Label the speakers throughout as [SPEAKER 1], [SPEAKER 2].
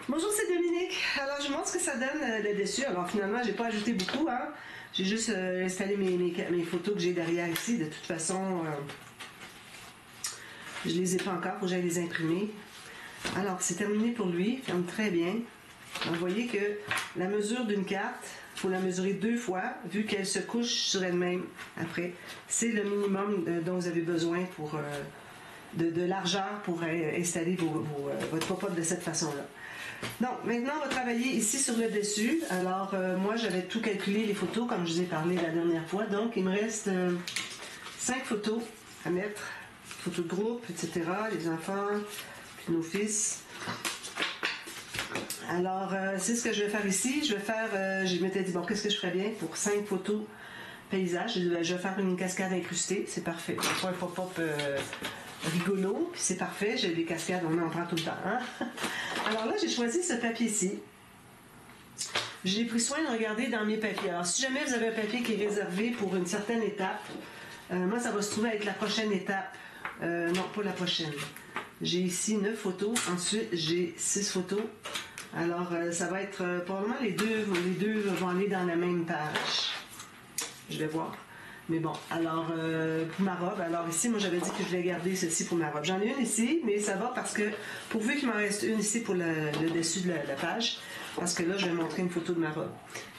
[SPEAKER 1] Bonjour, c'est Dominique. Alors, je vous montre ce que ça donne le dessus. Alors, finalement, j'ai pas ajouté beaucoup. Hein. J'ai juste installé mes photos que j'ai derrière ici. De toute façon, je les ai pas encore. Il faut que j'aille les imprimer. Alors, c'est terminé pour lui. Il ferme très bien. Donc, vous voyez que la mesure d'une carte, il faut la mesurer 2 fois, vu qu'elle se couche sur elle-même après. C'est le minimum dont vous avez besoin pour de largeur pour installer votre pop-up de cette façon-là. Donc, maintenant, on va travailler ici sur le dessus. Alors, moi, j'avais tout calculé, les photos, comme je vous ai parlé la dernière fois. Donc, il me reste 5 photos à mettre. Photos de groupe, etc. Les enfants, puis nos fils. Alors, c'est ce que je vais faire ici. Je vais faire, je m'étais dit, bon, qu'est-ce que je ferais bien pour 5 photos paysages? Je vais faire une cascade incrustée. C'est parfait. Pas un pop-up rigolo, puis c'est parfait. J'ai des cascades, on en prend tout le temps. Hein? Alors là, j'ai choisi ce papier-ci. J'ai pris soin de regarder dans mes papiers. Alors, si jamais vous avez un papier qui est réservé pour une certaine étape, moi, ça va se trouver être la prochaine étape. Non, pas la prochaine. J'ai ici 9 photos. Ensuite, j'ai 6 photos. Alors, ça va être probablement les deux vont aller dans la même page. Je vais voir. Mais bon, alors, pour ma robe, alors ici, moi, j'avais dit que je voulais garder ceci pour ma robe. J'en ai une ici, mais ça va parce que, pourvu qu'il m'en reste une ici pour le dessus de la page, parce que là, je vais montrer une photo de ma robe.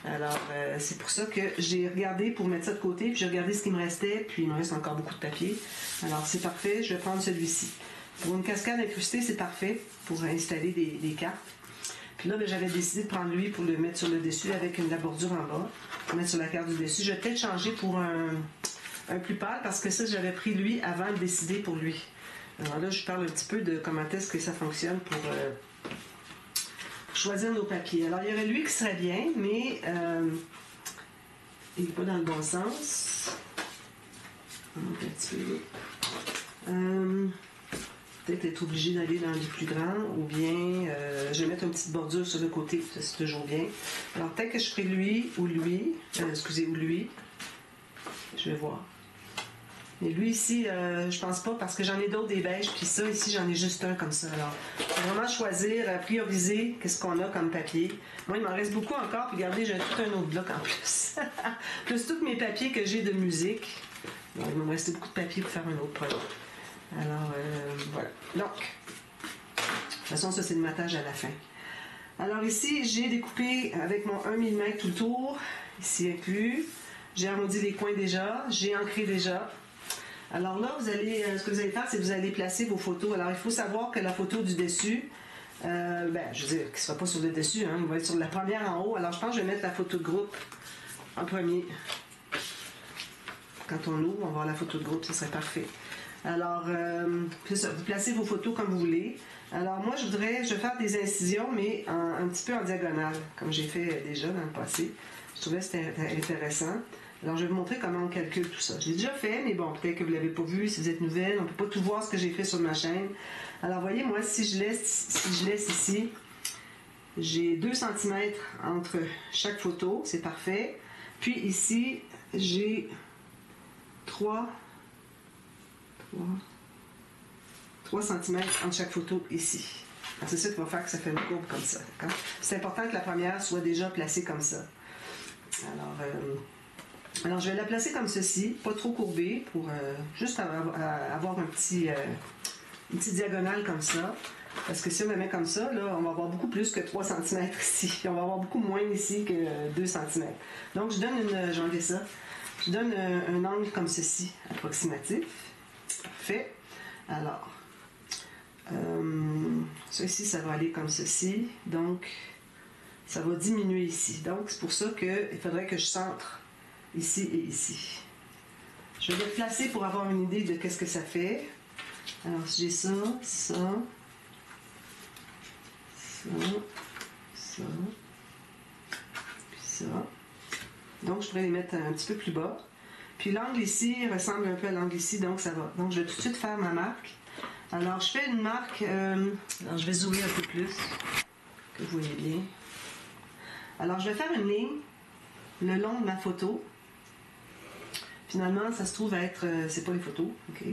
[SPEAKER 1] Alors, c'est pour ça que j'ai regardé pour mettre ça de côté, puis j'ai regardé ce qui me restait, puis il me reste encore beaucoup de papier. Alors, c'est parfait, je vais prendre celui-ci. Pour une cascade incrustée, c'est parfait pour installer des cartes. Puis là, j'avais décidé de prendre lui pour le mettre sur le dessus avec la bordure en bas. Pour mettre sur la carte du dessus. Je vais peut-être changer pour un plus pâle parce que ça, j'avais pris lui avant de décider pour lui. Alors là, je parle un petit peu de comment est-ce que ça fonctionne pour choisir nos papiers. Alors, il y aurait lui qui serait bien, mais il n'est pas dans le bon sens. Un petit peu. Peut-être être obligé d'aller dans les plus grands ou bien je vais mettre une petite bordure sur le côté, ça c'est toujours bien. Alors peut-être que je ferai lui ou lui, ou lui, je vais voir. Et lui ici, je pense pas parce que j'en ai d'autres des beiges, puis ça ici j'en ai juste un comme ça. Alors, faut vraiment choisir, prioriser qu'est-ce qu'on a comme papier. Moi il m'en reste beaucoup encore, puis regardez, j'ai tout un autre bloc en plus. Plus tous mes papiers que j'ai de musique. Donc, il va me rester beaucoup de papier pour faire un autre projet. Alors, voilà. Donc, de toute façon, ça, c'est le matage à la fin. Alors, ici, j'ai découpé avec mon 1 mm tout le tour, ici inclus. J'ai arrondi les coins déjà. J'ai ancré déjà. Alors là, ce que vous allez faire, c'est que vous allez placer vos photos. Alors, il faut savoir que la photo du dessus, je veux dire, qu'il ne sera pas sur le dessus, hein, il va être sur la première en haut. Alors, je pense que je vais mettre la photo de groupe en premier. Quand on ouvre, on va voir la photo de groupe, ça serait parfait. Alors, c'est ça, vous placez vos photos comme vous voulez. Alors, moi, je vais faire des incisions, mais un petit peu en diagonale, comme j'ai fait déjà dans le passé. Je trouvais que c'était intéressant. Alors, je vais vous montrer comment on calcule tout ça. Je l'ai déjà fait, mais bon, peut-être que vous ne l'avez pas vu, si vous êtes nouvelle, on ne peut pas tout voir ce que j'ai fait sur ma chaîne. Alors, voyez, moi, si je laisse ici, j'ai 2 cm entre chaque photo, c'est parfait. Puis ici, j'ai 3 cm entre chaque photo ici. C'est ça qui va faire que ça fait une courbe comme ça. C'est important que la première soit déjà placée comme ça. Alors, je vais la placer comme ceci, pas trop courbée, pour juste avoir une petite diagonale comme ça. Parce que si on la met comme ça, là, on va avoir beaucoup plus que 3 cm ici. On va avoir beaucoup moins ici que 2 cm. Donc, je donne je donne un angle comme ceci, approximatif. Parfait. Alors, ça ici, ça va aller comme ceci. Donc, ça va diminuer ici. Donc, c'est pour ça qu'il faudrait que je centre ici et ici. Je vais le placer pour avoir une idée de qu'est-ce que ça fait. Alors, j'ai ça, ça, ça, puis ça. Donc, je pourrais les mettre un petit peu plus bas. Puis l'angle ici ressemble un peu à l'angle ici, donc ça va. Donc, je vais tout de suite faire ma marque. Alors, je fais une marque. Alors, je vais zoomer un peu plus, que vous voyez bien. Alors, je vais faire une ligne le long de ma photo. Finalement, ça se trouve être... c'est pas les photos, OK?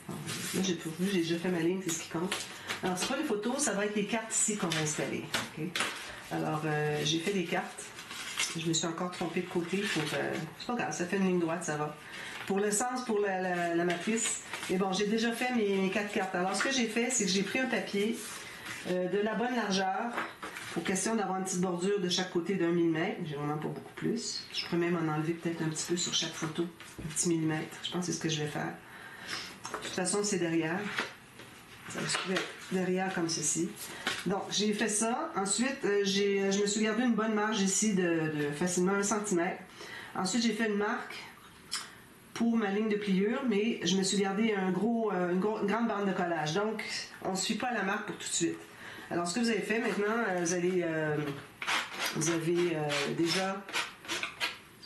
[SPEAKER 1] Alors, là, j'ai déjà fait ma ligne, c'est ce qui compte. Alors, c'est pas les photos, ça va être les cartes ici qu'on va installer. Okay? Alors, j'ai fait des cartes. Je me suis encore trompée de côté pour... c'est pas grave, ça fait une ligne droite, ça va. Pour le sens, pour la matrice, et bon, j'ai déjà fait mes 4 cartes. Alors, ce que j'ai fait, c'est que j'ai pris un papier de la bonne largeur, pour question d'avoir une petite bordure de chaque côté d'1 mm. J'ai vraiment pas beaucoup plus. Je pourrais même en enlever peut-être un petit peu sur chaque photo, un petit millimètre. Je pense que c'est ce que je vais faire. De toute façon, c'est derrière. Ça va se trouver derrière comme ceci. Donc, j'ai fait ça. Ensuite, je me suis gardé une bonne marge ici de facilement 1 cm. Ensuite, j'ai fait une marque pour ma ligne de pliure, mais je me suis gardé une grande bande de collage. Donc, on ne suit pas la marque pour tout de suite. Alors, ce que vous avez fait maintenant, vous avez déjà...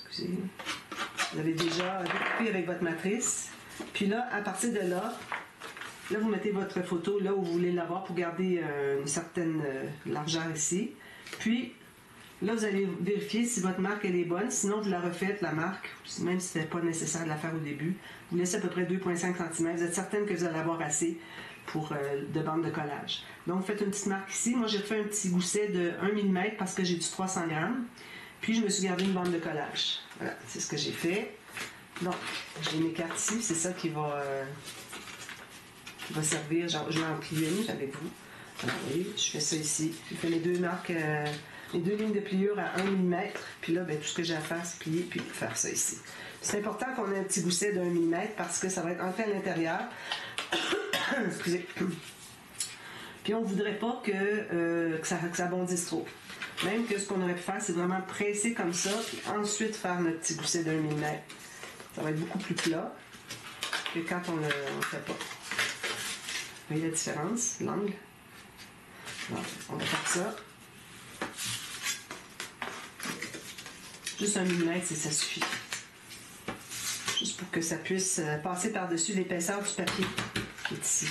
[SPEAKER 1] Excusez. Vous avez déjà découpé avec votre matrice. Puis là, à partir de là, vous mettez votre photo là où vous voulez l'avoir pour garder une certaine largeur ici. Puis, là, vous allez vérifier si votre marque elle est bonne. Sinon, vous la refaites, la marque, même si ce n'était pas nécessaire de la faire au début. Vous laissez à peu près 2,5 cm. Vous êtes certaine que vous allez avoir assez pour de bande de collage. Donc, vous faites une petite marque ici. Moi, j'ai fait un petit gousset de 1 mm parce que j'ai du 300 grammes. Puis, je me suis gardé une bande de collage. Voilà, c'est ce que j'ai fait. Donc, j'ai mes cartes ici. C'est ça qui va servir. Genre, je vais en plier une avec vous. Alors, vous voyez, je fais ça ici. Je fais les deux marques, les 2 lignes de pliure à 1 mm. Puis là, tout ce que j'ai à faire, c'est plier puis faire ça ici. C'est important qu'on ait un petit gousset d'1 mm parce que ça va être entré à l'intérieur. Excusez. Puis on ne voudrait pas que ça bondisse trop. Même que ce qu'on aurait pu faire, c'est vraiment presser comme ça, puis ensuite faire notre petit gousset d'1 mm. Ça va être beaucoup plus plat que quand on ne le fait pas. Vous voyez la différence, l'angle? On va faire ça. Juste 1 mm, ça suffit. Juste pour que ça puisse passer par-dessus l'épaisseur du papier qui est ici.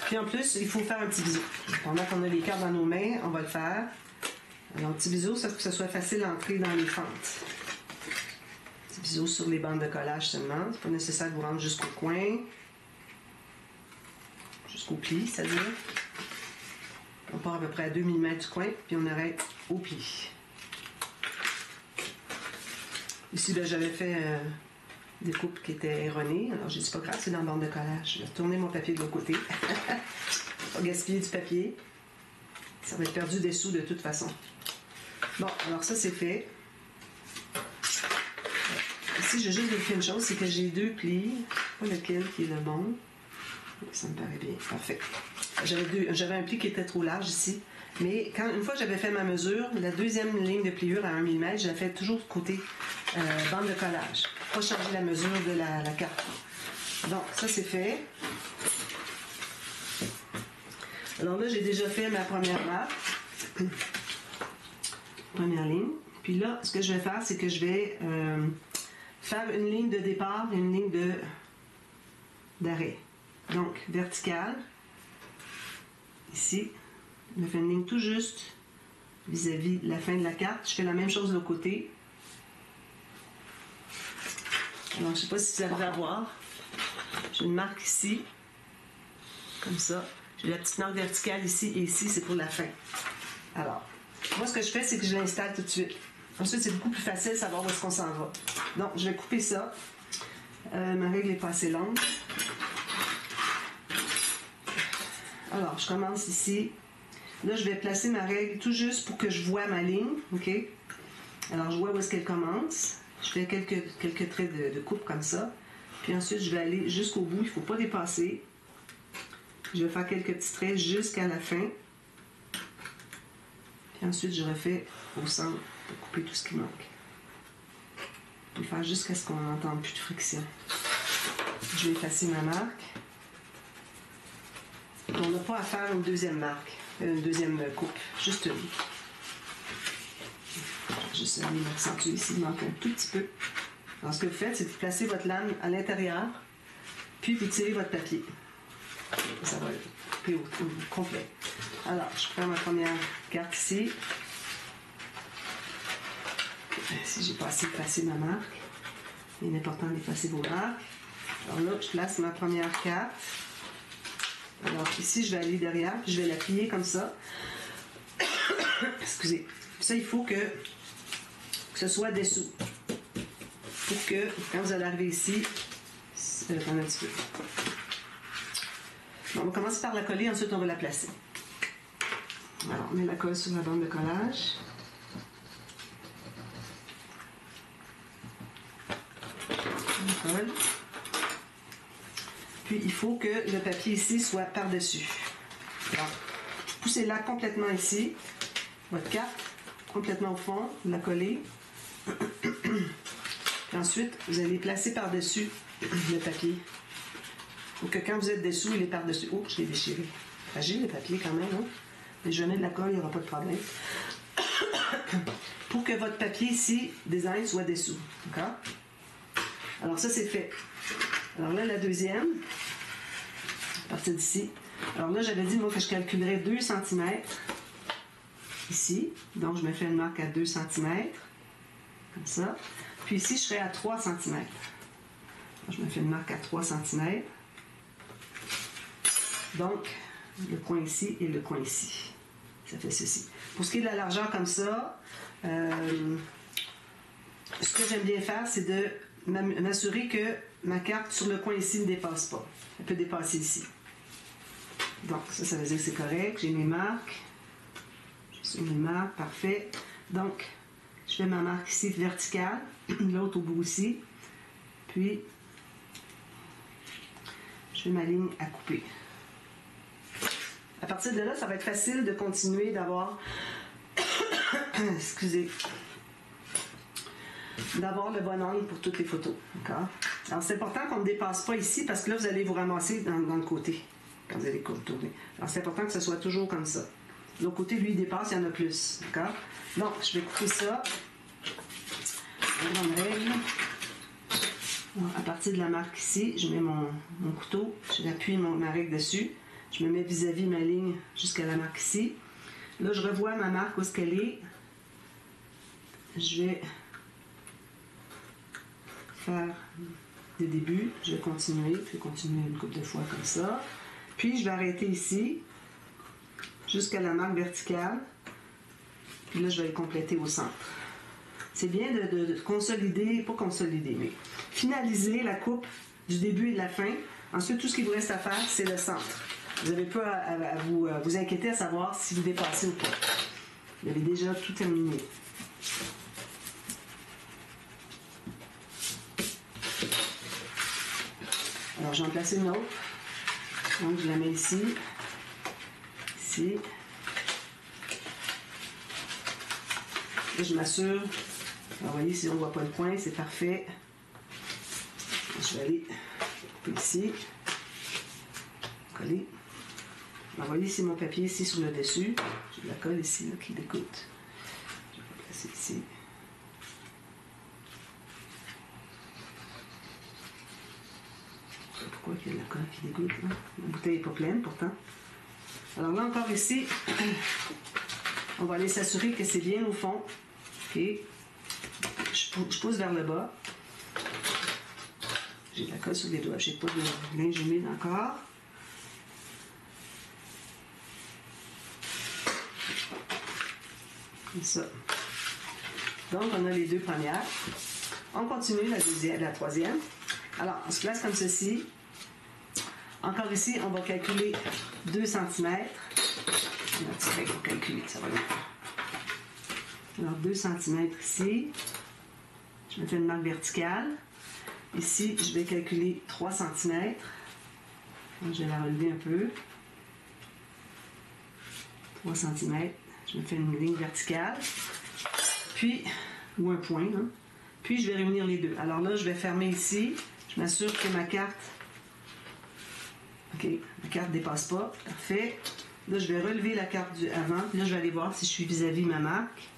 [SPEAKER 1] Puis en plus, il faut faire un petit biseau. Pendant qu'on a les cartes dans nos mains, on va le faire. Alors, un petit biseau, ça pour que ce soit facile d'entrer dans les fentes. Petit biseau sur les bandes de collage seulement. C'est pas nécessaire de vous rendre jusqu'au coin. Jusqu'au pli, c'est-à-dire. On part à peu près à 2 mm du coin, puis on arrête au pli. Ici, j'avais fait des coupes qui étaient erronées. Alors, j'ai dit, c'est pas grave, c'est dans la bande de collage. Je vais tourner mon papier de l'autre côté. Pas gaspiller du papier. Ça va être perdu dessous de toute façon. Bon, alors ça, c'est fait. Ici, je vais juste vérifier une chose, c'est que j'ai 2 plis. Pas lequel qui est le bon. Ça me paraît bien. Parfait. J'avais un pli qui était trop large ici. Mais une fois que j'avais fait ma mesure, la deuxième ligne de pliure à 1 mm, je la fais toujours côté bande de collage. Pas changer la mesure de la carte. Donc, ça c'est fait. Alors là, j'ai déjà fait ma première marque. Première ligne. Puis là, ce que je vais faire, c'est que je vais faire une ligne de départ et une ligne d'arrêt. Donc, verticale. Ici. Je me fais une ligne tout juste vis-à-vis la fin de la carte. Je fais la même chose de l'autre côté. Alors, je ne sais pas si vous arrivez à voir. J'ai une marque ici. Comme ça. J'ai la petite marque verticale ici et ici, c'est pour la fin. Alors, moi, ce que je fais, c'est que je l'installe tout de suite. Ensuite, c'est beaucoup plus facile de savoir où est-ce qu'on s'en va. Donc, je vais couper ça. Ma règle n'est pas assez longue. Alors, je commence ici. Là, je vais placer ma règle tout juste pour que je vois ma ligne. OK? Alors, je vois où est-ce qu'elle commence. Je fais quelques traits de coupe comme ça. Puis ensuite, je vais aller jusqu'au bout. Il ne faut pas dépasser. Je vais faire quelques petits traits jusqu'à la fin. Puis ensuite, je refais au centre pour couper tout ce qui manque. Je vais faire jusqu'à ce qu'on n'entende plus de friction. Je vais effacer ma marque. On n'a pas à faire une deuxième marque. Une deuxième coupe, juste une. Juste aller m'accentuer ici, il manque un tout petit peu. Alors, ce que vous faites, c'est que vous placez votre lame à l'intérieur, puis vous tirez votre papier. Ça va couper au complet. Alors, je prends ma première carte ici. si j'ai pas assez effacé ma marque, il est important d'effacer vos marques. Alors là, je place ma première carte. Alors ici, je vais aller derrière, puis je vais la plier comme ça. Excusez. Ça, il faut que ce soit dessous. Pour que, quand vous allez arriver ici, attendez un petit peu. Bon, on va commencer par la coller, ensuite on va la placer. Alors, on met la colle sur la bande de collage. On colle. Puis, il faut que le papier ici soit par-dessus. Alors, poussez-la complètement ici. Votre carte, complètement au fond. Vous la collez. Puis ensuite, vous allez placer par-dessus le papier. Pour que quand vous êtes dessous, il est par-dessus. Oh, je l'ai déchiré. Fragile le papier quand même, hein? Mais je mets de la colle, il n'y aura pas de problème. Pour que votre papier ici, design, soit dessous. D'accord? Alors ça, c'est fait. Alors là, la deuxième, à partir d'ici. Alors là, j'avais dit, moi, que je calculerais 2 cm ici. Donc, je me fais une marque à 2 cm. Comme ça. Puis ici, je serai à 3 cm. Je me fais une marque à 3 cm. Donc, le coin ici et le coin ici. Ça fait ceci. Pour ce qui est de la largeur comme ça, ce que j'aime bien faire, c'est de m'assurer que ma carte sur le coin ici ne dépasse pas. Elle peut dépasser ici. Donc, ça veut dire que c'est correct. J'ai mes marques. J'ai mes marques, parfait. Donc, je fais ma marque ici verticale, l'autre au bout aussi. Puis, je fais ma ligne à couper. À partir de là, ça va être facile de continuer d'avoir, excusez, d'avoir le bon angle pour toutes les photos. D'accord? Alors, c'est important qu'on ne dépasse pas ici parce que là, vous allez vous ramasser dans le côté quand vous allez tourner. Alors, c'est important que ce soit toujours comme ça. L'autre côté, lui, il dépasse, il y en a plus. D'accord? Donc, je vais couper ça. Grande règle. À partir de la marque ici, je mets mon couteau, je vais appuyer ma règle dessus. Je me mets vis-à-vis ma ligne jusqu'à la marque ici. Là, je revois ma marque où est-ce qu'elle est. Je vais faire des débuts. Je vais continuer, puis continuer une couple de fois comme ça. Puis, je vais arrêter ici, jusqu'à la marque verticale. Puis là, je vais le compléter au centre. C'est bien de consolider, pas consolider, mais finaliser la coupe du début et de la fin. Ensuite, tout ce qu'il vous reste à faire, c'est le centre. Vous n'avez pas à vous inquiéter à savoir si vous dépassez ou pas. Vous avez déjà tout terminé. Alors, j'en place une autre. Donc, je la mets ici. Ici. Et je m'assure. Alors, vous voyez, si on ne voit pas le point, c'est parfait. Je vais aller couper ici. Coller. Alors, vous voyez, c'est mon papier ici sur le dessus. J'ai de la colle ici là, qui dégoûte. Je vais la placer ici. Je sais pas pourquoi il y a de la colle qui dégoûte. Hein? La bouteille n'est pas pleine pourtant. Alors là, encore ici, on va aller s'assurer que c'est bien au fond. OK. Je pousse vers le bas. J'ai de la colle sur les doigts. Je n'ai pas de linge humide encore. Comme ça. Donc, on a les deux premières. On continue la troisième. Alors, on se place comme ceci. Encore ici, on va calculer 2 cm. Pour calculer, ça va bien. Alors, 2 cm ici. Je me fais une marque verticale. Ici, je vais calculer 3 cm. Donc, je vais la relever un peu. 3 cm. Je me fais une ligne verticale. Puis, ou un point. Hein. Puis, je vais réunir les deux. Alors là, je vais fermer ici. Je m'assure que ma carte... OK, la carte ne dépasse pas. Parfait. Là, je vais relever la carte du avant. Là, je vais aller voir si je suis vis-à-vis ma marque.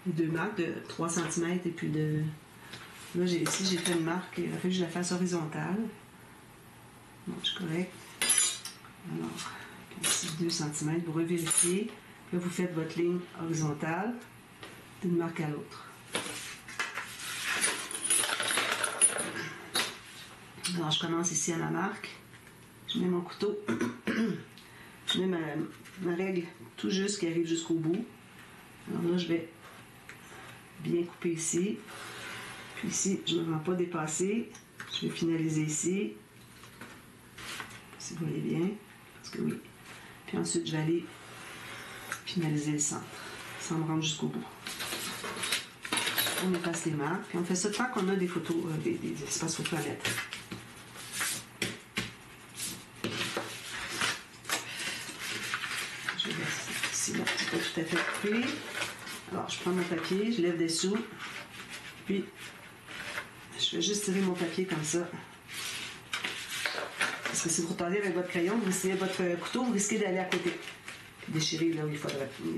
[SPEAKER 1] Deux marques de 3 cm et puis de... Là, ici, j'ai fait une marque. Il a fallu que je la fasse horizontale. Bon, je suis correct. Alors, ici, 2 cm. Vous revérifiez. Là, vous faites votre ligne horizontale d'une marque à l'autre. Alors, je commence ici à ma marque. Je mets mon couteau. Je mets ma règle tout juste qui arrive jusqu'au bout. Alors là, je vais bien couper ici. Puis ici, je ne me rends pas dépasser. Je vais finaliser ici. Si vous voyez bien. Parce que oui. Puis ensuite, je vais aller finaliser le centre. Sans me rendre jusqu'au bout. On efface les marques. Puis on fait ça tant qu'on a des photos, des espaces photos à mettre. Je vais ici, là, c'est pas tout à fait coupé. Alors, je prends mon papier, je lève dessous. Puis, je vais juste tirer mon papier comme ça. Parce que si vous retardez avec votre crayon, vous essayez votre couteau, vous risquez d'aller à côté. Puis déchirer là où il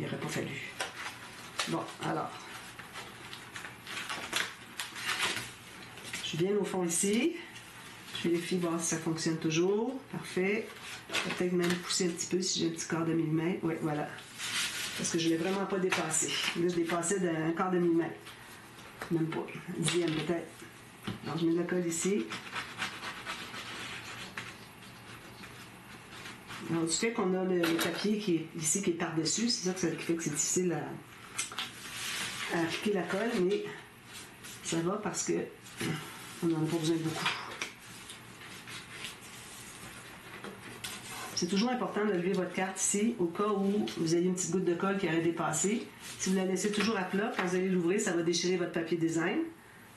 [SPEAKER 1] n'aurait pas fallu. Bon, alors. Je viens au fond ici. Je vérifie voir si ça fonctionne toujours. Parfait. Je vais peut-être même pousser un petit peu si j'ai un petit quart de millimètre. Oui, voilà. Parce que je ne l'ai vraiment pas dépassé. Là, je dépassais d'un quart de millimètre. Même pas. Un dixième peut-être. Alors, je mets de la colle ici. Alors, du fait qu'on a le papier qui est ici, qui est par-dessus, c'est ça qui fait que c'est difficile à appliquer la colle, mais ça va parce que on n'en a pas besoin de beaucoup. C'est toujours important de lever votre carte ici, au cas où vous ayez une petite goutte de colle qui aurait dépassé. Si vous la laissez toujours à plat, quand vous allez l'ouvrir, ça va déchirer votre papier design.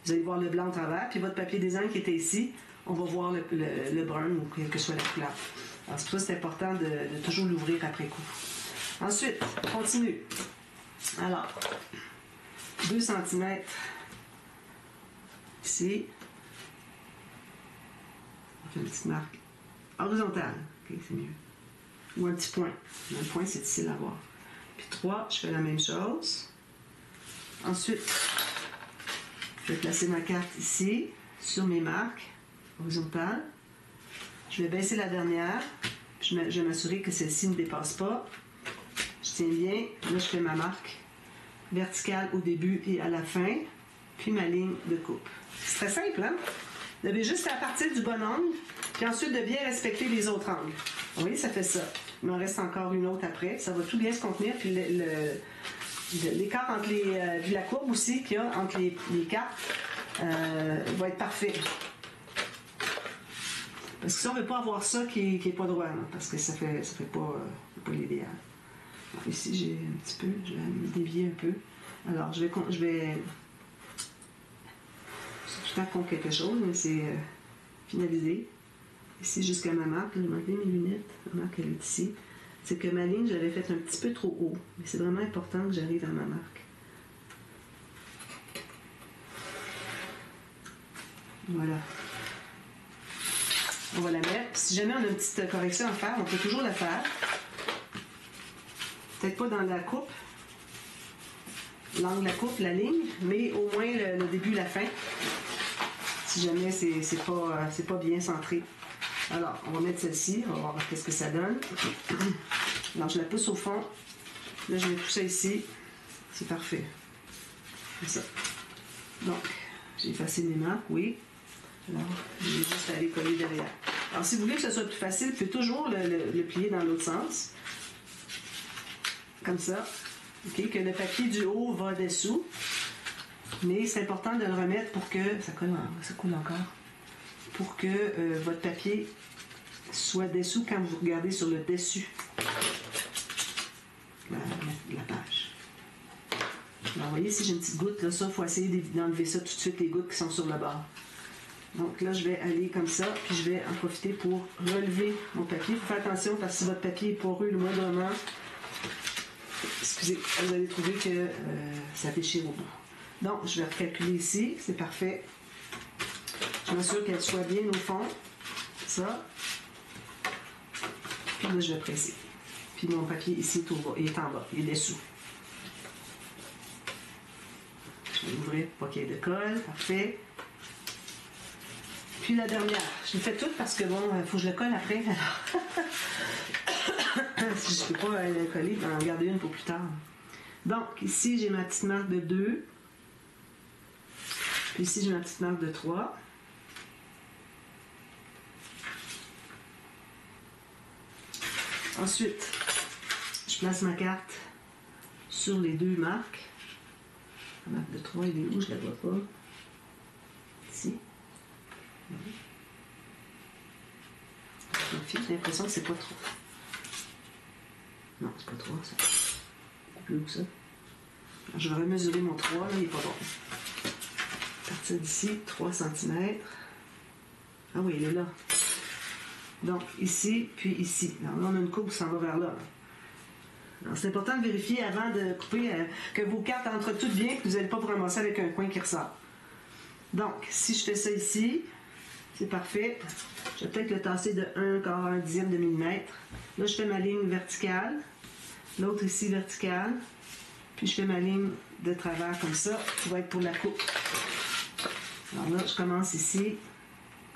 [SPEAKER 1] Vous allez voir le blanc au travers, puis votre papier design qui était ici, on va voir le brun ou quelle que soit la couleur. Alors c'est pour ça que c'est important de toujours l'ouvrir après coup. Ensuite, on continue. Alors, 2 cm ici. On fait une petite marque horizontale. Okay, c'est mieux. Ou un petit point. Un point, c'est difficile à voir. Puis 3, je fais la même chose. Ensuite, je vais placer ma carte ici, sur mes marques horizontales. Je vais baisser la dernière. Je vais m'assurer que celle-ci ne dépasse pas. Je tiens bien. Là, je fais ma marque verticale au début et à la fin. Puis ma ligne de coupe. C'est très simple, hein? Vous devez juste à partir du bon angle. Puis ensuite, de bien respecter les autres angles. Vous voyez, ça fait ça. Il m'en reste encore une autre après. Ça va tout bien se contenir. Puis l'écart entre la courbe aussi qu'il y a entre les cartes va être parfait. Parce que ça, on ne veut pas avoir ça qui n'est pas droit, là, parce que ça fait pas l'idéal. Ici, j'ai un petit peu, je vais me dévier un peu. Alors, je vais c'est tout à contre quelque chose, mais c'est finalisé. Ici, jusqu'à ma marque, je vais enlever mes lunettes. Ma marque, elle est ici. C'est que ma ligne, je l'avais faite un petit peu trop haut. Mais c'est vraiment important que j'arrive à ma marque. Voilà. On va la mettre. Si jamais on a une petite correction à faire, on peut toujours la faire. Peut-être pas dans la coupe, l'angle de la coupe, la ligne, mais au moins le début et la fin. Si jamais c'est pas bien centré. Alors, on va mettre celle-ci, on va voir qu'est-ce que ça donne. Alors, je la pousse au fond. Là, je mets tout ça ici. C'est parfait. C'est ça. Donc, j'ai effacé mes marques, oui. Alors, je vais juste aller coller derrière. Alors, si vous voulez que ce soit plus facile, vous pouvez toujours le plier dans l'autre sens. Comme ça. OK, que le papier du haut va dessous. Mais c'est important de le remettre pour que... Ça coule encore. Pour que votre papier soit dessous quand vous regardez sur le dessus de la page. Alors, vous voyez, si j'ai une petite goutte, là, ça, il faut essayer d'enlever ça tout de suite, les gouttes qui sont sur le bord. Donc là, je vais aller comme ça, puis je vais en profiter pour relever mon papier. Il faut faire attention parce que si votre papier est poreux le moindrement, excusez, vous allez trouver que ça déchire au bout. Donc, je vais recalculer ici, c'est parfait. Je m'assure qu'elle soit bien au fond. Ça. Puis là, je vais presser. Puis mon papier ici est en bas, il est dessous. Je vais l'ouvrir pour pas qu'il y ait de colle. Parfait. Puis la dernière. Je l'ai fait toute parce que bon, il faut que je le colle après. Si je ne peux pas le coller, je vais en garder une pour plus tard. Donc, ici, j'ai ma petite marque de 2. Puis ici, j'ai ma petite marque de 3. Ensuite, je place ma carte sur les deux marques. La marque de 3, elle est où? Je ne la vois pas. Ici. J'ai l'impression que c'est pas trop. Non, c'est pas 3, c'est plus haut que ça. Alors, je vais remesurer mon 3, là, il n'est pas bon. À partir d'ici, 3 cm. Ah oui, il est là. Donc, ici, puis ici. Alors là, on a une courbe qui s'en va vers là. Alors, c'est important de vérifier avant de couper que vos cartes entrent toutes bien, que vous n'allez pas vous ramasser avec un coin qui ressort. Donc, si je fais ça ici, c'est parfait. Je vais peut-être le tasser de 1/10 de millimètre. Là, je fais ma ligne verticale. L'autre ici, verticale. Puis, je fais ma ligne de travers comme ça, qui va être pour la coupe. Alors là, je commence ici.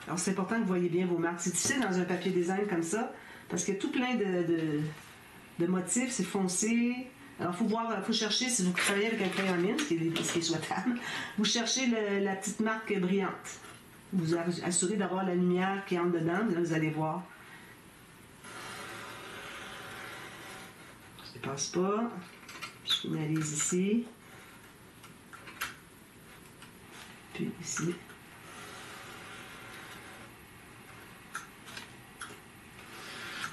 [SPEAKER 1] Alors, c'est important que vous voyez bien vos marques. C'est difficile dans un papier design comme ça, parce qu'il y a tout plein de motifs, c'est foncé. Alors, il faut chercher, si vous travaillez avec un crayon à mine, ce qui est souhaitable, vous cherchez la petite marque brillante. Vous assurez d'avoir la lumière qui entre dedans, là, vous allez voir. Je ne dépasse pas. Je finalise ici. Puis ici.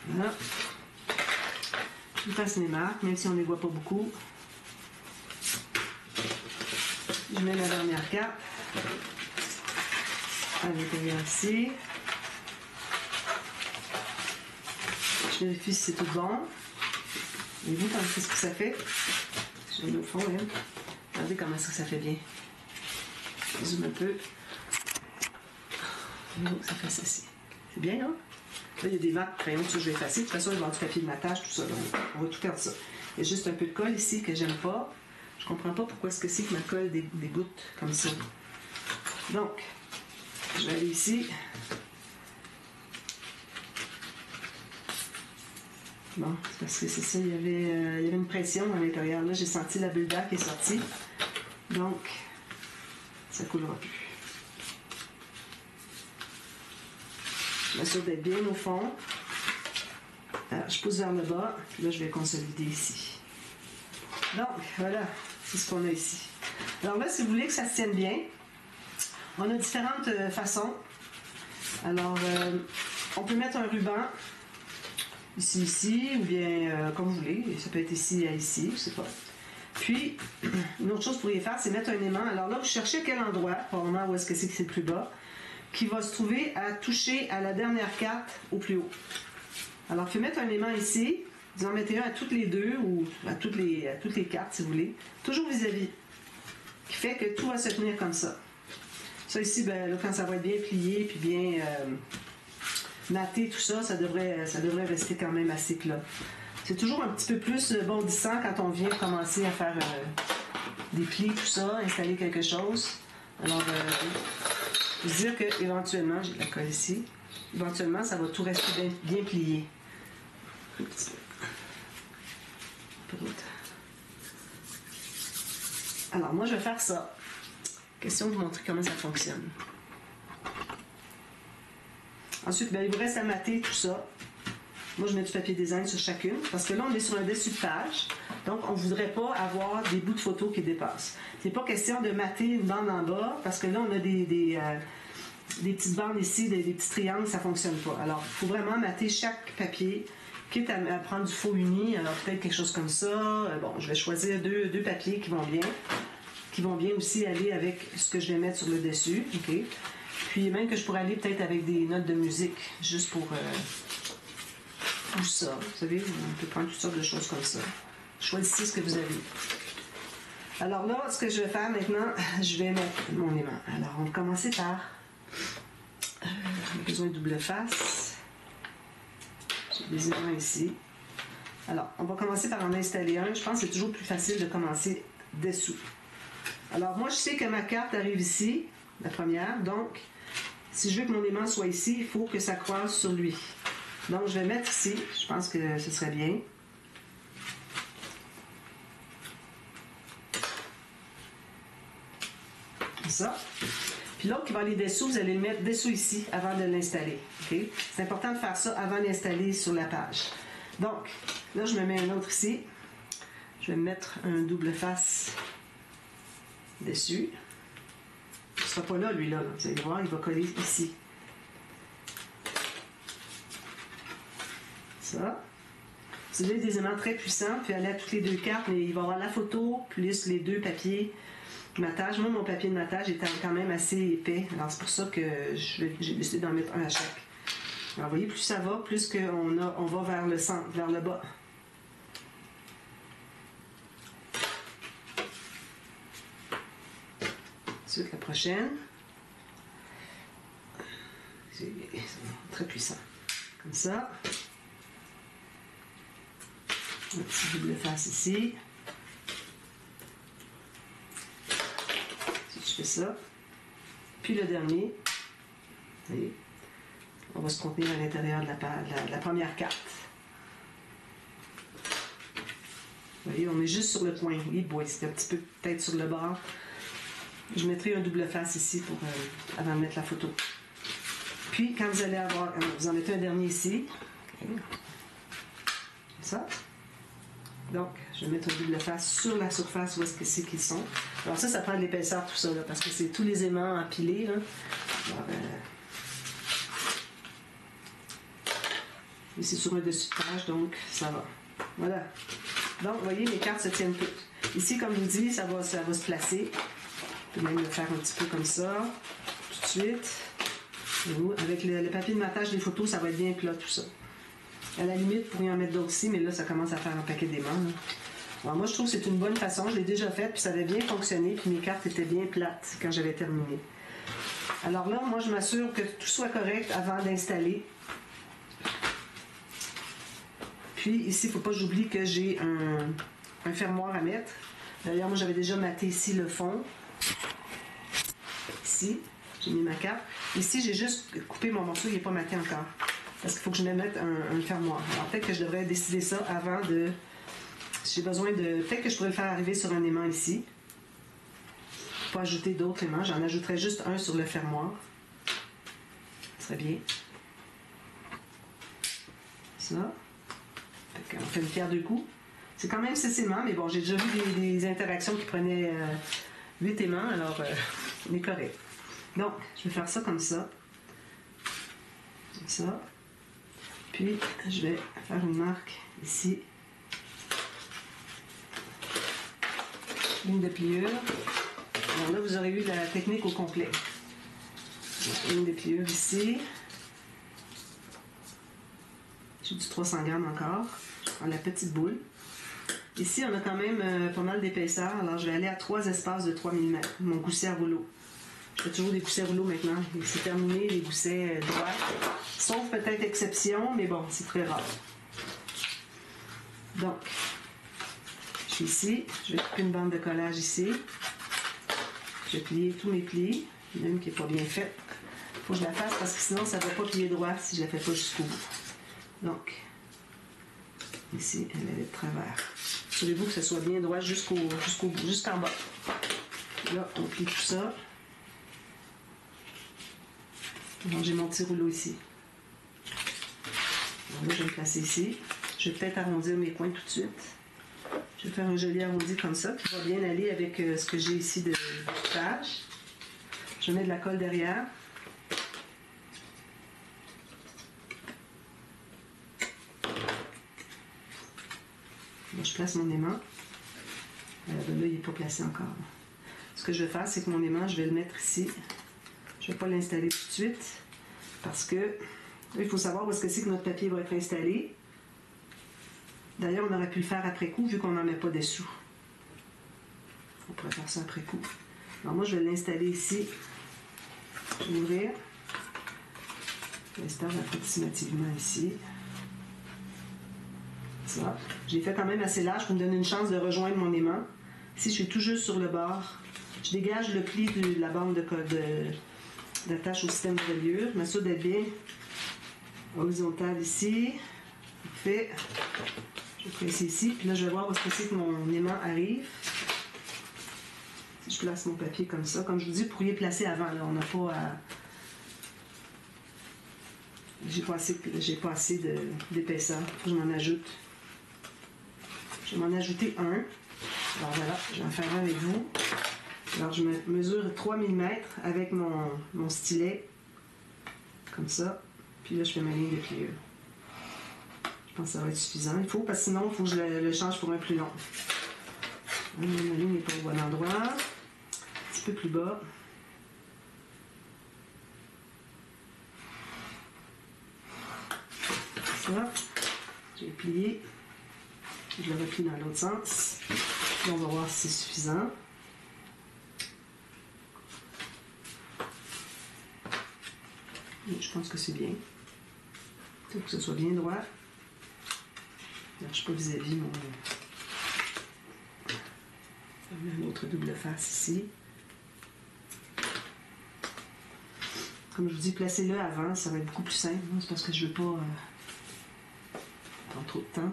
[SPEAKER 1] Voilà. Je passe mes marques, même si on ne les voit pas beaucoup. Je mets la dernière carte à l'intérieur ici. Je vérifie si c'est tout bon. Et vous, qu'est-ce que ça fait? Je vais au fond, hein? Regardez comment ça fait bien. Je zoome un peu. Donc, ça fait ceci. C'est bien, non? Là, il y a des marques de crayons, ça je vais effacer. De toute façon, il va y avoir du papier de matage, tout ça. Donc, on va tout perdre ça. Il y a juste un peu de colle ici que j'aime pas. Je comprends pas pourquoi est-ce que c'est que ma colle des gouttes comme ça. Donc, je vais aller ici. Bon, c'est parce que c'est ça, il y avait une pression à l'intérieur. Là, j'ai senti la bulle d'air qui est sortie. Donc, ça ne coulera plus. Je m'assure d'être bien au fond. Alors, je pousse vers le bas. Puis là, je vais consolider ici. Donc, voilà. C'est ce qu'on a ici. Alors là, si vous voulez que ça se tienne bien, on a différentes façons. Alors, on peut mettre un ruban ici, ou bien comme vous voulez. Ça peut être ici à ici, je sais pas. Puis, une autre chose que vous pourriez faire, c'est mettre un aimant. Alors là, vous cherchez quel endroit, probablement où est-ce que c'est le plus bas, qui va se trouver à toucher à la dernière carte au plus haut. Alors, vous pouvez mettre un aimant ici. Vous en mettez un à toutes les deux ou à toutes les cartes, si vous voulez. Toujours vis-à-vis. Qui fait que tout va se tenir comme ça. Ça ici, ben, là, quand ça va être bien plié puis bien natté, tout ça, ça devrait rester quand même assez plat. C'est toujours un petit peu plus bondissant quand on vient commencer à faire des plis, tout ça, installer quelque chose. Alors, je veux dire qu'éventuellement, j'ai de la colle ici, éventuellement, ça va tout rester bien plié. Un petit peu. Alors, moi, je vais faire ça. Question de vous montrer comment ça fonctionne. Ensuite, ben, il vous reste à mater tout ça. Moi, je mets du papier design sur chacune, parce que là, on est sur un dessus de page, donc on ne voudrait pas avoir des bouts de photos qui dépassent. C'est pas question de mater une bande en bas, parce que là, on a des petites bandes ici, des petits triangles, ça ne fonctionne pas. Alors, il faut vraiment mater chaque papier, quitte à prendre du faux uni, alors peut-être quelque chose comme ça. Bon, je vais choisir deux papiers qui vont bien aussi aller avec ce que je vais mettre sur le dessus. OK? Puis même que je pourrais aller peut-être avec des notes de musique, juste pour tout ça. Vous savez, on peut prendre toutes sortes de choses comme ça. Choisissez ce que vous avez. Alors là, ce que je vais faire maintenant, je vais mettre mon aimant. Alors, on va commencer par... on a besoin de double face. J'ai des aimants ici. Alors, on va commencer par en installer un. Je pense que c'est toujours plus facile de commencer dessous. Alors, moi, je sais que ma carte arrive ici, la première. Donc, si je veux que mon aimant soit ici, il faut que ça croise sur lui. Donc, je vais mettre ici. Je pense que ce serait bien. Comme ça. Puis l'autre qui va aller dessous, vous allez le mettre dessous ici avant de l'installer. Okay? C'est important de faire ça avant d'installer sur la page. Donc, là, je me mets un autre ici. Je vais mettre un double face dessus. Il ne sera pas là, lui, là. Vous allez voir, il va coller ici. Ça. Vous avez des aimants très puissants, puis aller à toutes les deux cartes, mais il va y avoir la photo, plus les deux papiers de matage. Moi, mon papier de matage est quand même assez épais. Alors, c'est pour ça que j'ai décidé d'en mettre un à chaque. Alors, vous voyez, plus ça va, plus on va vers le centre, vers le bas. Ensuite, la prochaine. C'est très puissant. Comme ça. Un petit double face ici. Si je fais ça. Puis le dernier. Vous voyez, on va se contenir à l'intérieur de la première carte. Vous voyez, on est juste sur le point. Oui, boy, c'est un petit peu peut-être sur le bord. Je mettrai un double face ici pour avant de mettre la photo. Puis, quand vous allez avoir... Vous en mettez un dernier ici. Comme ça. Donc, je vais mettre un double face sur la surface où est-ce que c'est qu'ils sont. Alors ça prend de l'épaisseur tout ça, là, parce que c'est tous les aimants empilés. Là. Alors, et c'est sur un dessus de page, donc ça va. Voilà. Donc, vous voyez, les cartes se tiennent toutes. Ici, comme je vous dis, ça va se placer. Je peux même le faire un petit peu comme ça, tout de suite. Avec le papier de matage des photos, ça va être bien plat tout ça. À la limite, vous pourriez en mettre d'autres aussi, mais là, ça commence à faire un paquet d'aimants. Alors moi, je trouve que c'est une bonne façon. Je l'ai déjà fait, puis ça avait bien fonctionné, puis mes cartes étaient bien plates quand j'avais terminé. Alors là, moi, je m'assure que tout soit correct avant d'installer. Puis ici, il ne faut pas que j'oublie que j'ai un fermoir à mettre. D'ailleurs, moi, j'avais déjà maté ici le fond. Ici, j'ai mis ma carte. Ici, j'ai juste coupé mon morceau, il n'est pas maté encore. Parce qu'il faut que je me mette un fermoir. Alors peut-être que je devrais décider ça avant de... J'ai besoin de... Peut-être que je pourrais le faire arriver sur un aimant ici. Pas ajouter d'autres aimants. J'en ajouterais juste un sur le fermoir. Ça serait bien. Ça. On fait une pierre deux coups. C'est quand même 6 aimants, mais bon, j'ai déjà vu des interactions qui prenaient 8 aimants, alors on est correct. Donc, je vais faire ça comme ça. Comme ça. Puis, je vais faire une marque ici. Ligne de pliure. Alors là, vous aurez eu la technique au complet. Ligne de pliure ici. J'ai du 300 grammes encore. Je prends la petite boule. Ici, on a quand même pas mal d'épaisseur. Alors, je vais aller à 3 espaces de 3 mm. Mon gousset à rouleau. Je fais toujours des goussets rouleaux maintenant. C'est terminé, les goussets droits. Sauf peut-être exception, mais bon, c'est très rare. Donc, je suis ici. Je vais couper une bande de collage ici. Je vais plier tous mes plis. Même qui n'est pas bien faite. Il faut que je la fasse parce que sinon, ça ne va pas plier droit si je ne la fais pas jusqu'au bout. Donc, ici, elle est de travers. Assurez-vous que ce soit bien droit jusqu'au bout, jusqu'en bas. Là, on plie tout ça. Donc, j'ai mon petit rouleau ici. Donc là, je vais me placer ici. Je vais peut-être arrondir mes coins tout de suite. Je vais faire un joli arrondi comme ça, qui va bien aller avec ce que j'ai ici de page. Je mets de la colle derrière. Là, je place mon aimant. Là, il n'est pas placé encore. Ce que je vais faire, c'est que mon aimant, je vais le mettre ici. Je ne vais pas l'installer tout de suite parce que il faut savoir où est-ce que c'est que notre papier va être installé. D'ailleurs, on aurait pu le faire après coup vu qu'on n'en met pas dessous. On pourrait faire ça après coup. Alors moi, je vais l'installer ici. Je vais ouvrir. Je l'installe approximativement ici. Ça. J'ai fait quand même assez large pour me donner une chance de rejoindre mon aimant. Ici, je suis tout juste sur le bord. Je dégage le pli de la bande d'attache au système de reliure. Je m'assure d'être bien horizontal ici. Parfait. Je vais presser ici. Puis là, je vais voir où est-ce que c'est que mon aimant arrive. Si je place mon papier comme ça. Comme je vous dis, vous pourriez placer avant. Là. On n'a pas à... j'ai pas assez d'épaisseur. Il faut que je m'en ajoute. Je vais m'en ajouter un. Alors voilà, je vais en faire un avec vous. Alors je mesure 3 mm avec mon stylet. Comme ça. Puis là, je fais ma ligne de pliure. Je pense que ça va être suffisant. Il faut, parce que sinon, il faut que je le change pour un plus long. Ma ligne n'est pas au bon endroit. Un petit peu plus bas. Ça. J'ai plié. Je le replie dans l'autre sens. Puis on va voir si c'est suffisant. Et je pense que c'est bien. Il faut que ce soit bien droit. Je ne suis pas vis-à-vis mon... Je mets une autre double face ici. Comme je vous dis, placez-le avant, ça va être beaucoup plus simple. C'est parce que je ne veux pas prendre trop de temps.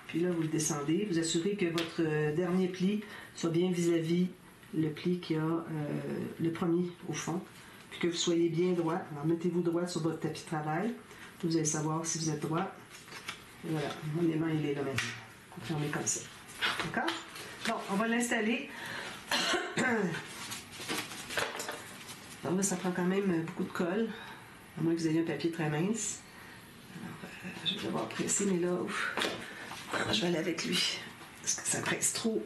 [SPEAKER 1] Puis là, vous le descendez. Vous assurez que votre dernier pli soit bien vis-à-vis le pli qui a le premier au fond. Puis que vous soyez bien droit. Alors, mettez-vous droit sur votre tapis de travail. Vous allez savoir si vous êtes droit. Et voilà, mon aimant, il est là maintenant. On met comme ça. D'accord? Bon, on va l'installer. Alors là, ça prend quand même beaucoup de colle. À moins que vous ayez un papier très mince. Alors, je vais devoir presser, mais là, ouf, je vais aller avec lui. Parce que ça presse trop.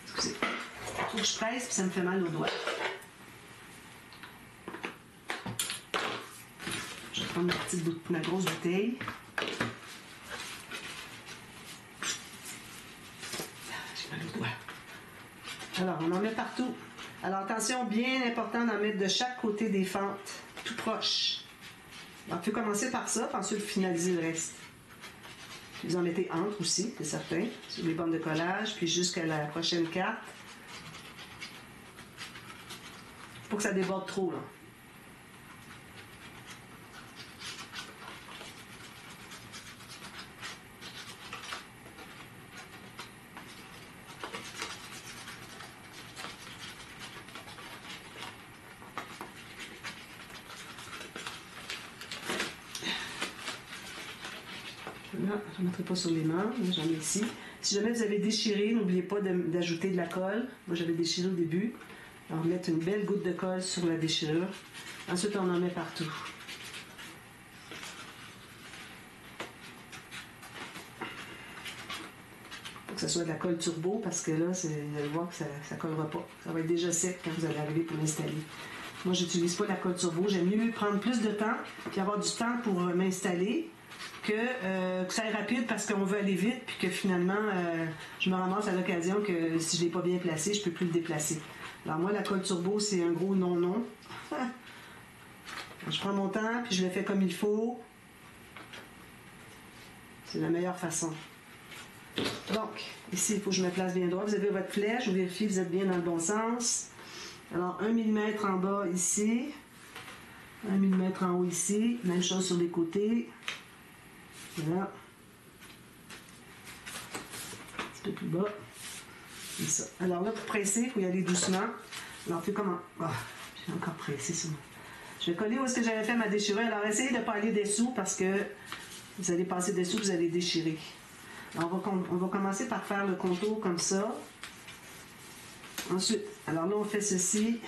[SPEAKER 1] Excusez. Il faut que je presse, puis ça me fait mal aux doigts. Je vais prendre ma grosse bouteille. J'ai mal aux doigts. Alors, on en met partout. Alors, attention, bien important d'en mettre de chaque côté des fentes, tout proche. Alors, tu peux commencer par ça, puis ensuite finaliser le reste. Vous en mettez entre aussi, c'est certain, sur les bornes de collage, puis jusqu'à la prochaine carte. Pour que ça déborde trop, là. Là, je ne mettrai pas sur les mains, j'en ai ici. Si jamais vous avez déchiré, n'oubliez pas d'ajouter de la colle. Moi, j'avais déchiré au début. Alors, mettre une belle goutte de colle sur la déchirure. Ensuite, on en met partout. Il faut que ce soit de la colle turbo, parce que là, vous allez voir que ça ne collera pas. Ça va être déjà sec quand vous allez arriver pour l'installer. Moi, je n'utilise pas la colle turbo. J'aime mieux prendre plus de temps, puis avoir du temps pour m'installer, que ça aille rapide parce qu'on veut aller vite, puis que finalement, je me ramasse à l'occasion que si je ne l'ai pas bien placé, je ne peux plus le déplacer. Alors moi, la colle turbo, c'est un gros non-non. Je prends mon temps, puis je le fais comme il faut. C'est la meilleure façon. Donc, ici, il faut que je me place bien droit. Vous avez votre flèche, vous vérifiez que vous êtes bien dans le bon sens. Alors, 1 mm en bas ici, 1 mm en haut ici, même chose sur les côtés. Voilà. Un petit peu plus bas. Comme ça. Alors là, pour presser, il faut y aller doucement. Alors, tu comment? Ah, j'ai encore pressé ça. Je vais coller où est-ce que j'avais fait ma déchirure. Alors, essayez de ne pas aller dessous parce que vous allez passer dessous, vous allez déchirer. Alors, on va commencer par faire le contour comme ça. Ensuite, alors là, on fait ceci.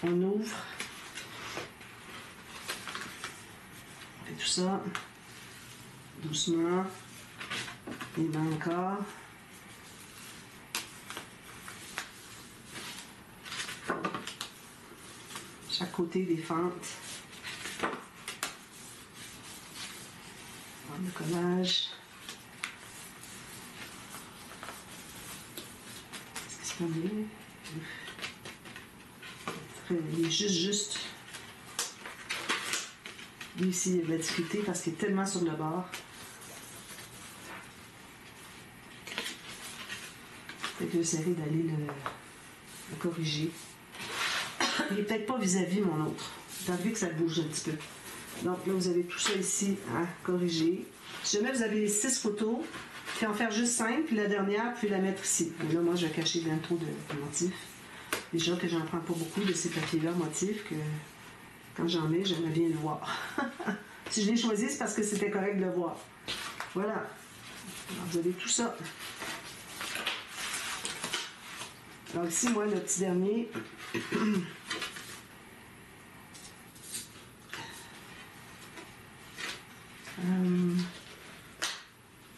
[SPEAKER 1] On ouvre. On fait tout ça. Doucement. Et bien encore. Chaque côté des fentes. Le collage. Est-ce que c'est pas bien? Il est juste. Lui ici, il y a de la difficulté parce qu'il est tellement sur le bord. Fait que j'essaierai d'aller le corriger. Il n'est peut-être pas vis-à-vis mon autre. Vous avez vu que ça bouge un petit peu. Donc là, vous avez tout ça ici à corriger. Si jamais vous avez 6 photos, puis en faire juste 5, puis la dernière, puis la mettre ici. Et là, moi, je vais cacher bien trop de motifs. Déjà que j'en prends pas beaucoup de ces papiers-là motifs, que Quand j'en mets, j'aimerais bien le voir. Si je l'ai choisi, c'est parce que c'était correct de le voir. Voilà. Alors, vous avez tout ça. Alors ici, moi, le petit dernier.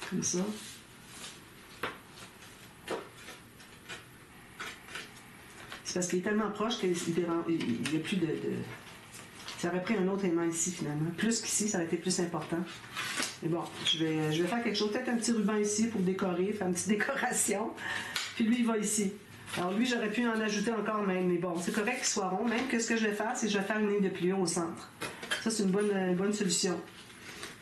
[SPEAKER 1] Comme ça. C'est parce qu'il est tellement proche qu'il n'y a plus de... Ça aurait pris un autre aimant ici, finalement. Plus qu'ici, ça aurait été plus important. Mais bon, je vais faire quelque chose. Peut-être un petit ruban ici pour décorer, faire une petite décoration. Puis lui, il va ici. Alors lui, j'aurais pu en ajouter encore même. Mais bon, c'est correct qu'il soit rond. Même que ce que je vais faire, c'est que je vais faire une ligne de pliure au centre. Ça, c'est une bonne solution.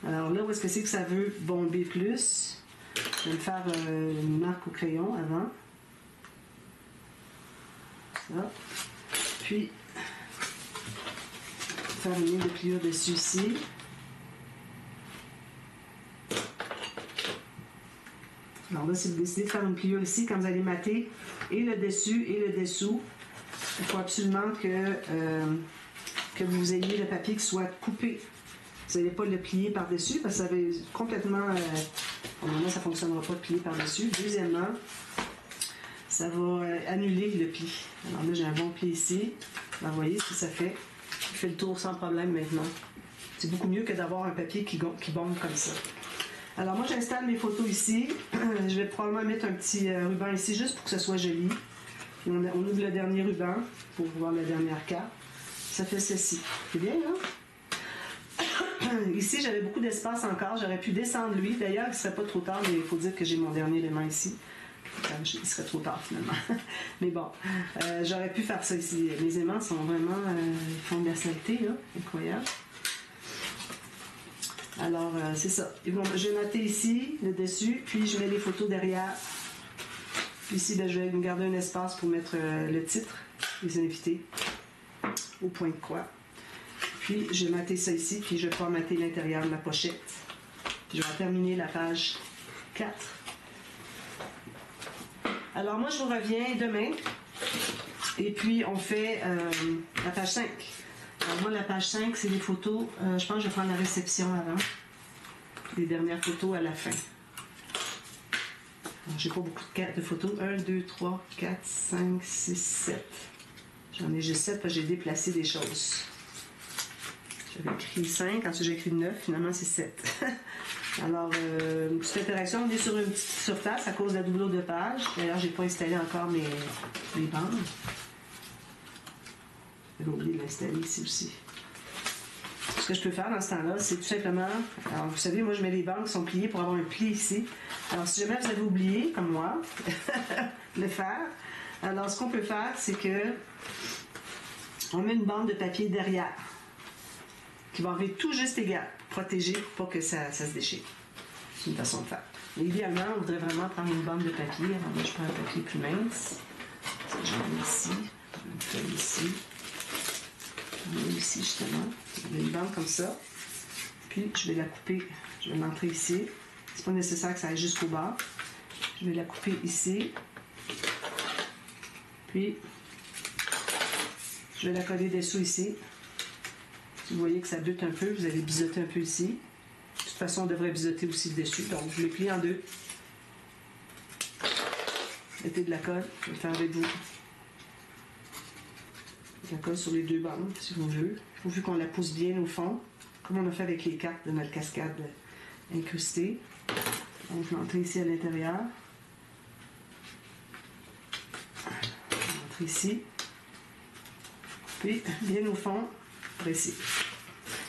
[SPEAKER 1] Alors là, où est-ce que c'est que ça veut bomber plus? Je vais me faire une marque au crayon avant. Ça. Puis, faire une ligne de pliure dessus ici. Alors là, si vous décidez de faire une pliure ici, quand vous allez mater et le dessus et le dessous, il faut absolument que vous ayez le papier qui soit coupé. Vous n'allez pas le plier par-dessus parce que ça va complètement... Normalement, ça ne fonctionnera pas de plier par-dessus. Deuxièmement, ça va annuler le pli. Alors là, j'ai un bon pli ici. Alors, vous voyez ce que ça fait. Il fait le tour sans problème maintenant. C'est beaucoup mieux que d'avoir un papier qui bombe comme ça. Alors moi, j'installe mes photos ici. Je vais probablement mettre un petit ruban ici juste pour que ce soit joli. Puis on ouvre le dernier ruban pour voir la dernière carte. Ça fait ceci. C'est bien, là? Ici, j'avais beaucoup d'espace encore. J'aurais pu descendre lui. D'ailleurs, il ne serait pas trop tard, mais il faut dire que j'ai mon dernier élément ici. Il serait trop tard, finalement. Mais bon, j'aurais pu faire ça ici. Les aimants sont vraiment... ils font de la saleté, là. Incroyable. Alors, c'est ça. Et bon, je vais noter ici, le dessus, puis je mets les photos derrière. Puis ici, ben, je vais me garder un espace pour mettre le titre, les invités, au point de croix. Puis, je vais mater ça ici, puis je vais formater l'intérieur de la pochette. Je vais terminer la page 4. Alors, moi, je vous reviens demain. Et puis, on fait la page 5. Alors, moi, la page 5, c'est les photos. Je pense que je vais prendre la réception avant. Les dernières photos à la fin. J'ai pas beaucoup de photos. 1, 2, 3, 4, 5, 6, 7. J'en ai juste 7 parce que j'ai déplacé des choses. J'avais écrit 5, ensuite j'ai écrit 9, finalement c'est 7. Alors, une petite interaction, on est sur une petite surface à cause de la doublure de page. D'ailleurs, j'ai pas installé encore mes bandes. J'avais oublié de l'installer ici aussi. Ce que je peux faire dans ce temps-là, c'est tout simplement... Alors, vous savez, moi, je mets les bandes qui sont pliées pour avoir un pli ici. Alors, si jamais vous avez oublié, comme moi, de le faire, alors, ce qu'on peut faire, c'est que on met une bande de papier derrière qui va arriver tout juste égal, protégé pour pas que ça se déchire. C'est une façon de faire. Mais idéalement, on voudrait vraiment prendre une bande de papier. Alors, moi, je prends un papier plus mince. J'en mets ici. Une feuille ici. J'en mets ici, justement. Je mets une bande comme ça. Puis, je vais la couper. Je vais l'entrer ici. C'est pas nécessaire que ça aille jusqu'au bas. Je vais la couper ici. Puis, je vais la coller dessous ici. Vous voyez que ça bute un peu, vous allez biseauter un peu ici. De toute façon, on devrait biseauter aussi le dessus. Donc, je les plie en deux. Mettez de la colle, je vais le faire avec vous. De la colle sur les deux bandes, si vous voulez. Pourvu qu'on la pousse bien au fond, comme on a fait avec les cartes de notre cascade incrustée. Donc, je l'entre ici à l'intérieur. Je l'entre ici. Puis, bien au fond, pressé.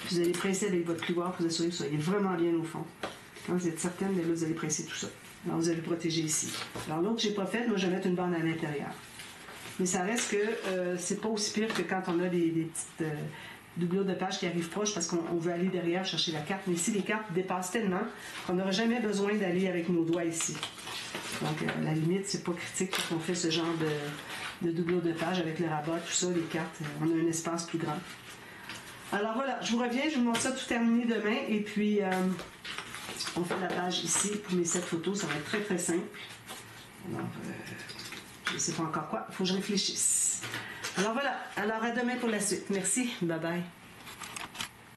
[SPEAKER 1] Vous allez presser avec votre cuillère pour vous assurer que vous soyez vraiment bien au fond. Quand vous êtes certaine, là, vous allez presser tout ça. Alors, vous allez protéger ici. Alors, l'autre que je n'ai pas fait, moi, je vais mettre une bande à l'intérieur. Mais ça reste que c'est pas aussi pire que quand on a des petites doublures de page qui arrivent proches parce qu'on veut aller derrière chercher la carte. Mais ici, les cartes dépassent tellement qu'on n'aura jamais besoin d'aller avec nos doigts ici. Donc, à la limite, c'est pas critique quand on fait ce genre de doublure de page avec le rabat, tout ça, les cartes, on a un espace plus grand. Alors voilà, je vous reviens, je vous montre ça tout terminé demain et puis on fait la page ici pour mes 7 photos, ça va être très très simple. Alors, je ne sais pas encore quoi, il faut que je réfléchisse. Alors voilà, alors à demain pour la suite. Merci, bye bye.